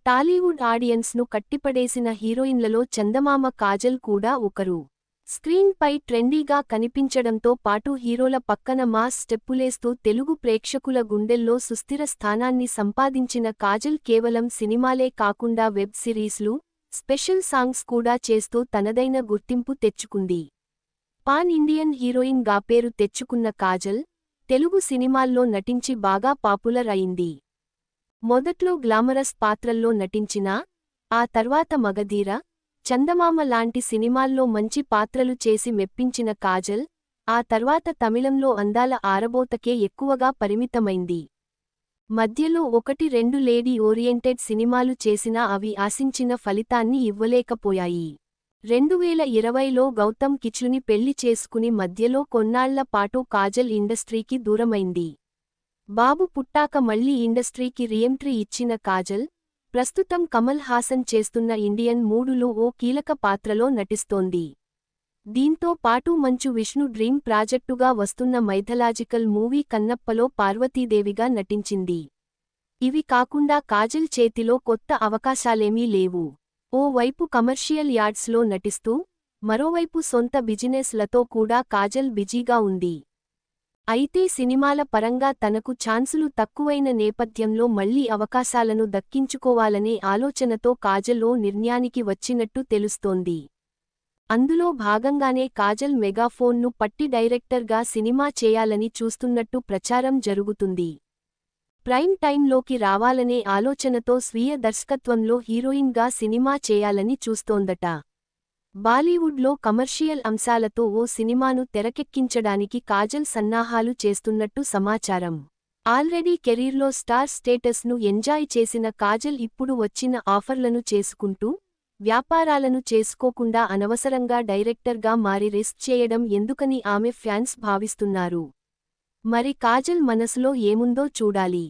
టాలీవుడ్ ఆడియన్స్ను కట్టిపడేసిన హీరోయిన్లలో చందమామ కాజల్ కూడా ఒకరు. స్క్రీన్ పై ట్రెండీగా కనిపించడంతో పాటు హీరోల పక్కన మాస్ స్టెప్పులేస్తూ తెలుగు ప్రేక్షకుల గుండెల్లో సుస్థిర స్థానాన్ని సంపాదించిన కాజల్ కేవలం సినిమాలే కాకుండా వెబ్ సిరీస్లు, స్పెషల్ సాంగ్స్ కూడా చేస్తూ తనదైన గుర్తింపు తెచ్చుకుంది. పాన్ ఇండియన్ హీరోయిన్ గా పేరు తెచ్చుకున్న కాజల్, తెలుగు సినిమాల్లో నటించి బాగా పాపులర్ అయింది. మొదట్లో గ్లామరస్ పాత్రల్లో నటించినా, ఆ తర్వాత మగధీర, చందమామ లాంటి సినిమాల్లో మంచి పాత్రలు చేసి మెప్పించిన కాజల్, ఆ తర్వాత తమిళంలో అందాల ఆరబోతకే ఎక్కువగా పరిమితమైంది. మధ్యలో 1-2 లేడీ ఓరియంటెడ్ సినిమాలు చేసినా అవి ఆశించిన ఫలితాన్ని ఇవ్వలేకపోయాయి. 2020లో గౌతమ్ కిచ్లుని పెళ్లి చేసుకుని మధ్యలో కొన్నాళ్ల పాటు కాజల్ ఇండస్ట్రీకి దూరమైంది. బాబు పుట్టాక మళ్లీ ఇండస్ట్రీకి రీఎంట్రీ ఇచ్చిన కాజల్, ప్రస్తుతం కమల్ హాసన్ చేస్తున్న ఇండియన్ 3లో ఓ కీలక పాత్రలో నటిస్తోంది. దీంతో పాటు మంచు విష్ణు డ్రీమ్ ప్రాజెక్టుగా వస్తున్న మైథలాజికల్ మూవీ కన్నప్పలో పార్వతీదేవిగా నటించింది. ఇవి కాకుండా కాజల్ చేతిలో కొత్త అవకాశాలేమీ లేవు. ఓ వైపు కమర్షియల్ యాడ్స్లో నటిస్తూ, మరోవైపు సొంత బిజినెస్ లతో కూడా కాజల్ బిజీగా ఉంది. అయితే సినిమాల పరంగా తనకు ఛాన్సులు తక్కువైన నేపథ్యంలో మళ్లీ అవకాశాలను దక్కించుకోవాలనే ఆలోచనతో కాజల్ ఓ నిర్ణయానికి వచ్చినట్టు తెలుస్తోంది. అందులో భాగంగానే కాజల్ మెగాఫోన్ను పట్టి డైరెక్టర్గా సినిమా చేయాలని చూస్తున్నట్టు ప్రచారం జరుగుతుంది. ప్రైమ్ టైంలోకి రావాలనే ఆలోచనతో స్వీయ దర్శకత్వంలో హీరోయిన్గా సినిమా చేయాలని చూస్తోందట. బాలీవుడ్లో కమర్షియల్ అంశాలతో ఓ సినిమాను తెరకెక్కించడానికి కాజల్ సన్నాహాలు చేస్తున్నట్టు సమాచారం. ఆల్రెడీ కెరీర్లో స్టార్ స్టేటస్ను ఎంజాయ్ చేసిన కాజల్ ఇప్పుడు వచ్చిన ఆఫర్లను చేసుకుంటూ, వ్యాపారాలను చేసుకోకుండా అనవసరంగా డైరెక్టర్గా మారి రిస్క్ చేయడం ఎందుకని ఆమె ఫ్యాన్స్ భావిస్తున్నారు. మరి కాజల్ మనసులో ఏముందో చూడాలి.